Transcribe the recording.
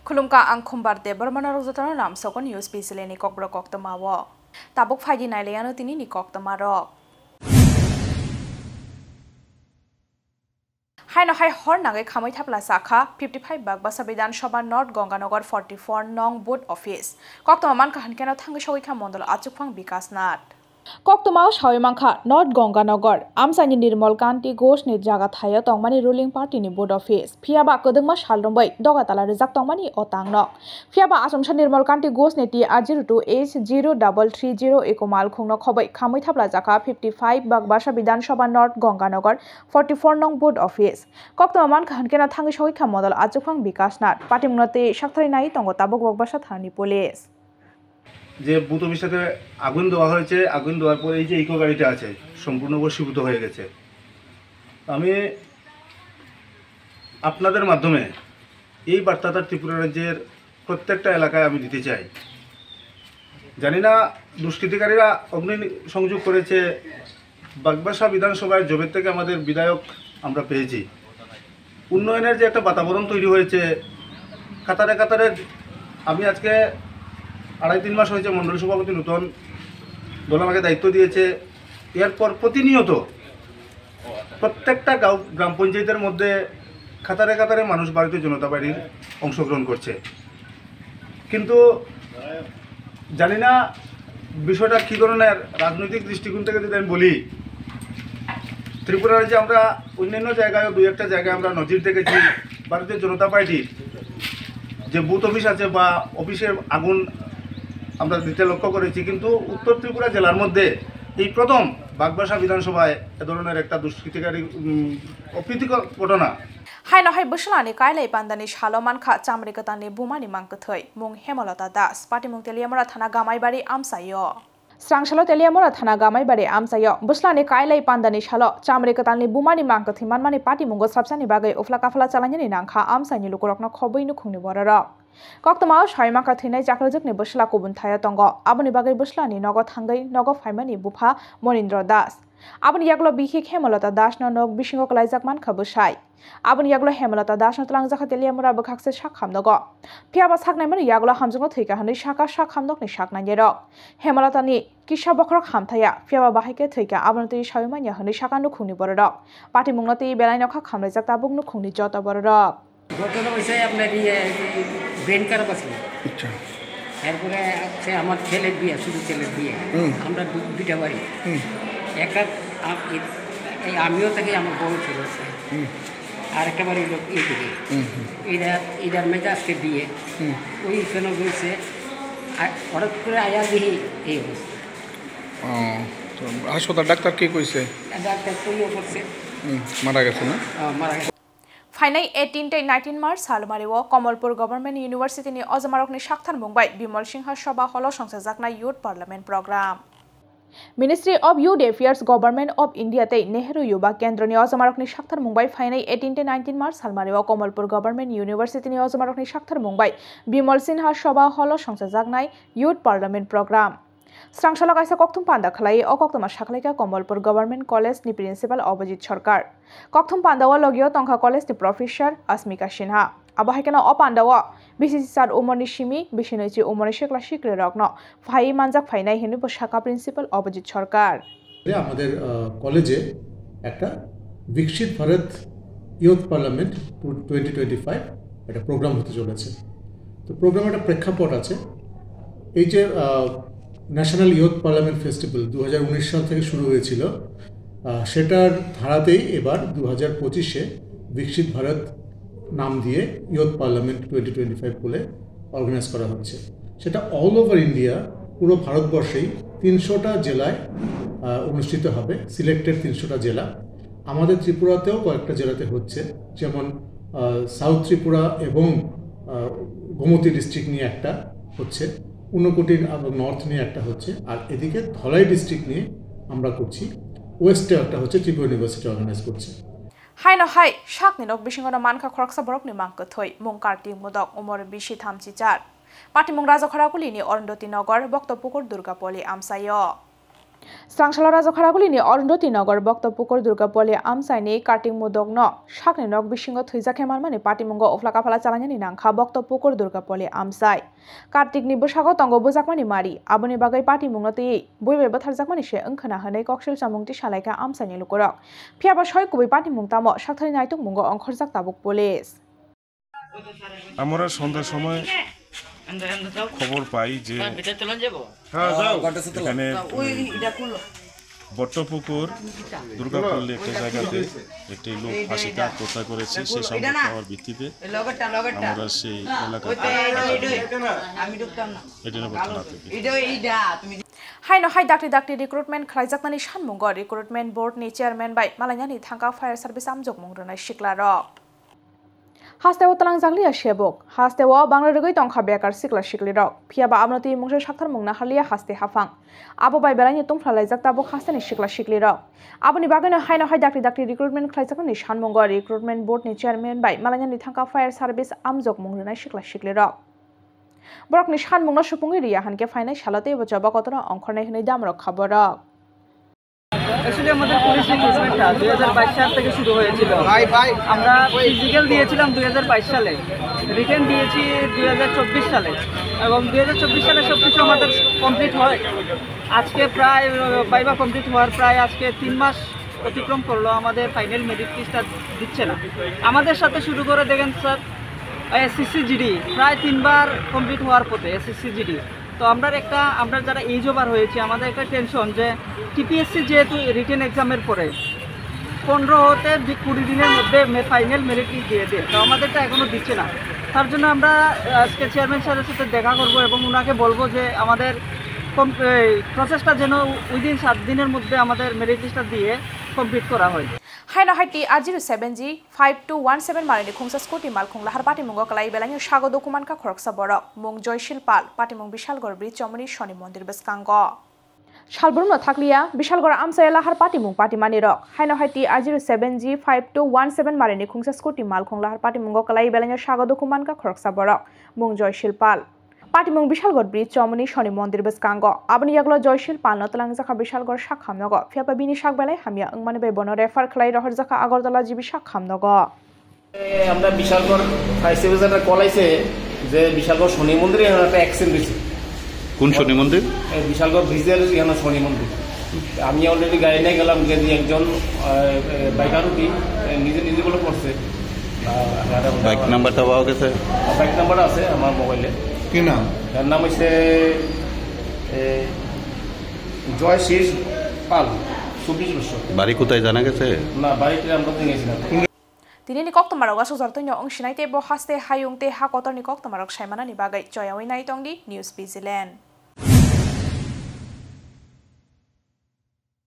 Khulumka ang khumbar de Burmana rozatano nam soko news pisile ni kokbro koktamawo. Tabuk faidi naileyano tini ni koktamarok. Hai no hai hor nagai khamai thapla sakha 55 bag basabidan sabha North Ganganagar 44 nong board office. Koktamaman kahan kena thangi soi kha mondol achukphang Vikas Nath. Koktama Shaimangkha North Ganganagar Amsani Nirmal Kanti Ghosh ni jaga thaya tongmani ruling party ni board office phiaba kodengma salrombai dogatala rijak tongmani otangno phiaba asomsa Nirmal Kanti Ghosh ni TR02H0330 ekomal khungno khobai khamai thapla jaka 55 bag Basha Bidan Sabha North Ganganagar 44 nong board office Koktama man khankena thangi soi kha modal achukphang Vikas Nath party munate sakthari nai tongo tabuk Bogbasa thani police যে booth অফিসে আগুন দেওয়া হয়েছে আগুন দেওয়ার পরে এই যে ইকো গাড়িটা আছে সম্পূর্ণ বশীভূত হয়ে গেছে আমি আপনাদের মাধ্যমে এই বার্তাটা ত্রিপুরা রাজ্যের প্রত্যেকটা এলাকায় আমি দিতে চাই জানি না দুষ্কৃতিকারীরা অগ্নি সংযোগ করেছে বাগবাসা বিধানসভায় জবের থেকে আমাদের বিধায়ক আমরা পেয়েছি উন্নয়নের যে একটা বাতাবরণ তৈরি হয়েছে কাতারে কাতারে আমি আজকে 2.5-3 মাস হয়েছে মন্ডল সভাপতি নতুন দল আমাকে দায়িত্ব দিয়েছে এরপর প্রতিনিয়ত প্রত্যেকটা গ্রাম পঞ্চায়েতের মধ্যে কাতারে কাতারে মানুষ ভারতীয় জনতা পার্টির অংশগ্রহণ করছে কিন্তু জানি না বিষয়টা কী ধরনের রাজনৈতিক দৃষ্টিকোণ থেকে যদি আমি বলি ত্রিপুরা রাজ্যে আমরা অন্যান্য জায়গায় 2-1টা জায়গায় আমরা নজির দেখেছি ভারতীয় জনতা পার্টির যে বুথ অফিস আছে বা অফিসের আগুন আমরা দিতে লক্ষ্য করেছি কিন্তু উত্তর ত্রিপুরা জেলার মধ্যে এই প্রথম বাগবাসা বিধানসভায় এ ধরনের একটা দুষ্কৃতিকারী অপ্রীতিকর ঘটনা হাই নহাই বসলানি কাইলাই পান্দানি সালমান খা চামরিকতানি বুমানি মাংকথৈ মুং হেমলতা দাস পাটি মুং তেলিয়ামরা থানা গামাইবাড়ি আমসাইয় স্রাংশালো তেলিয়ামরা থানা গামাইবাড়ি আমসাইয় বসলানি কাইলাই পান্দানি সালো চামরিকতানি বুমানি মাংকথৈ মানমানি পাটি মুঙ্গ সাবসানি বাগै উফলা কাফলা চালানি নাংখা আমসাইনি লুকুরকনা খবैनो खुंनि बररक Koktama Shaimangkha thinai jakrajukni bosla kubun thaya tongo aboni bagai boslani nogo thangai nogo faimani bupha Monindra Das aboni yaglo bikhik Hemalata Das no nog bisingo kalaijak mankha bosai aboni yaglo Hemalata Das no tlangjaka teliamura bkhakse shakham nogo phiaba saknai mani yaglo hamjungo theika hanai shaka shakham nokni saknai jerok Hemalata ni kisa bokrok hamthaya phiaba bahaike theika aboni tei Shaimanya hanai shakanu khungni bororok pati mungnati belai nokha khamlaijak tabuk nu khungni jota bororok ঘটনা হয়েছে আপনার brain খারাপ আছে আচ্ছা এরপরে সে আমার ছেলের বিয়ে শুধু ছেলের বিয়ে আমরা দুইটা বাড়ি একটা আমিও থাকি আমার বড় ছেলে আছে আর একটা বাড়ি লোক এইদিকে এইটার মেয়েটা আজকে বিয়ে ওই কেন বলছে হঠাৎ করে আয়ার দিই এই অবস্থা হাসপাতাল ডাক্তার কি কইছে ডাক্তার কইও করছে মারা গেছে না মারা গেছে Finai 18-19 March Salmariwo Kamalpur Government University ni Ozamarokni Shakthar Mumbai Bimal Singha Sabha Holo Songsajakna Youth Parliament Program Ministry of Youth Affairs Government of India tei Nehru Yuba Kendra ni Ozamarokni Shakthar Mumbai Finai 18-19 March Salmariwo Kamalpur Government University ni Ozamarokni Shakthar Mumbai Bimal Singha Sabha Holo Songsajakna Youth Parliament Program Strangshala kaisa kokthum panda khlai o koktoma saklaika Kamalpur Government College ni Principal Abhijit Sarkar kokthum pandawa logio tongkha college ni Professor Asmika Sinha abahikena o pandawa BCC sar umoni simi bisinochi umoni shekla shikre rokno phai manjak phainai hinu shaka Principal Abhijit Sarkar আমাদের কলেজে একটা বিকশিত Bharat youth parliament 2025 একটা programme হতে চলেছে তো প্রোগ্রামের একটা প্রেক্ষাপট আছে এই যে ন্যাশনাল ইয়ুথ পার্লামেন্ট ফেস্টিভ্যাল 2019 সাল থেকে শুরু হয়েছিল সেটার ধারাতেই এবার 2025-এ বিকশিত ভারত নাম দিয়ে ইয়ুথ পার্লামেন্ট 2025 বলে অর্গানাইজ করা হচ্ছে সেটা অল ওভার ইন্ডিয়া পুরো ভারতবর্ষেই 300টা জেলায় অনুষ্ঠিত হবে সিলেক্টেড 300টা জেলা আমাদের ত্রিপুরাতেও কয়েকটা জেলাতে হচ্ছে যেমন সাউথ ত্রিপুরা এবং গোমতী ডিস্ট্রিক্ট নিয়ে একটা হচ্ছে ঊনকোটির নর্থ নিয়ে একটা হচ্ছে আর এদিকে ধলাই ডিস্ট্রিক্ট নিয়ে আমরা করছি ওয়েস্টে একটা হচ্ছে ত্রিপুরা ইউনিভার্সিটি অর্গানাইজ করছে হাই ন হাই শাকনি নক বিসিংগনা মানখা খরকসা বরকনি মাংকথৈ মুং কার্তি মুদক উমর বিশি থামচি চার পাটি মুং রাজা খরাকুলি নি অরুন্ধতী নগর বক্তপুকুর দুর্গাপল্লী আমসায় Strangshalo Rajakharagulini Orundoti Nagor Boktopukur Durgapoli Amsaini Karting Mudogno Shakni Nog Bishingo Thuizakemalmani Patimungo Oflakapala Chalanyani Nangkha Boktopukur Durgapoli Amsai Kartik ni Bushago Tongo Buzakmani Mari Abuni Bagai Patimungoti Buibe Batharjakmani She Unkana Hane Kokshil Samungti Shalaika Amsani Lukurok Piaba Shoy Kubi Patimungtamo Shaktari Naituk Mungo Onkhorjak Tabuk Police আমরা সন্ধ্যার সময় খবর পাই যে এখানে বট্টপুকুর দুর্গাপল্লী একটা জায়গাতে একটি লোক ফাঁসিতে আত্মহত্যা করেছে সে সংবাদ পাওয়ার ভিত্তিতে আমরা সেই এলাকাতে Haino hai dakti recruitment khlaijaknani sanmungo recruitment board ni chairman bai malanyani thangka fire service amjok mungrunai siklarok Hastewo talang jaglia shebok hastewo banglarogoi tongkha bekar sikla siklirok phiaba amnoti mungse sakthar mungna halia haste hafang abo bai belani tongflalaijak tabok hasteni sikla siklirok aboni bagano haino hai dakti recruitment khlaijaknani sanmungo recruitment board ni chairman bai malanyani thangka fire service amjok mungrunai sikla siklirok Borokni sanmungna supungi riya hanke fainai salote ebo joba kotona onkhornai hinai damrok khaborok Actually আমাদের police রিক্রুটমেন্টটা 2022 সাল থেকে শুরু হয়েছিল আমরা physical দিয়েছিলাম 2022 সালে written দিয়েছি 2024 সালে এবং 2024 সালে সবকিছু আমাদের কমপ্লিট হয় আজকে প্রায় বাইবা কমপ্লিট হওয়ার প্রায় আজকে 3 মাস অতিক্রম করলো আমাদের ফাইনাল মেরিট লিস্টটা দিচ্ছে না আমাদের সাথে শুরু করে দেখেন স্যার এসএসসি জিডি প্রায় 3 বার কমপ্লিট হওয়ার পথে এসএসসি জিডি তো আমরা যারা এইজ ওভার হয়েছে আমাদের একটা টেনশন যে টিপিএসসি যেহেতু রিটেন এক্সামের পরে 15 হতে 20 দিনের মধ্যে ফাইনাল মেরিট লিস্ট দিয়ে দেয় তো আমাদেরটা এখনও দিচ্ছে না তার জন্য আমরা আজকে চেয়ারম্যান স্যারের সাথে দেখা করব এবং ওনাকে বলবো যে আমাদের প্রসেসটা যেন উইদিন 7 দিনের মধ্যে আমাদের মেরিট লিস্টটা দিয়ে কমপ্লিট করা হয় Haino haiti R07G 5217 marini khungsa scooty malkhung lahar patimungo kalai belangi sago dokuman ka khoroksa borok mung Joyshil Pal patimung Bishalgor Bridge Chomoni Shoni Mondir beskango Shalburumno thakliya Bishalgor Amsaya lahar patimung patimani rok Haino haiti R07G 5217 marini khungsa scooty malkhung lahar patimungo kalai belangi sago dokuman ka khoroksa borok mung Joyshil Pal Patimung Bishalgor Bridge Chomoni Shoni Mondir beskango aboni yaglo Joyshil Pal no talang jaka Bishalgor Shakhamnogo phiaba bini sakbelai hamia ungmani bai bono refer khlai rohor jaka Agartala jibi Shakhamnogo আমরা Bishalgarh fire সার্ভিসের call আইছে যে বিশালগড় শনি মন্দিরে একটা accident হয়েছে কোন শনি মন্দির বিশালগড় ব্রিজের এখানে শনি মন্দির আমি অলরেডি গাড়ি নিয়ে গেলাম যে একজন বাইকার উঠি নিজে বলে পড়ছে বাইক নাম্বারটা পাওয়া গেছে বাইক নাম্বার আছে আমার মোবাইলে কি নাম তার নাম হচ্ছে জয়শীষ পাল 24 বছর বাড়ি কোথায় জানা গেছে না বাড়িতে আমরা গেছিলাম Tini ni kok tamarok asu zartonya ong shinai te bo haste hayung te ha kotor ni kok tamarok shaimana ni bagai joyawi nai tongdi News Zealand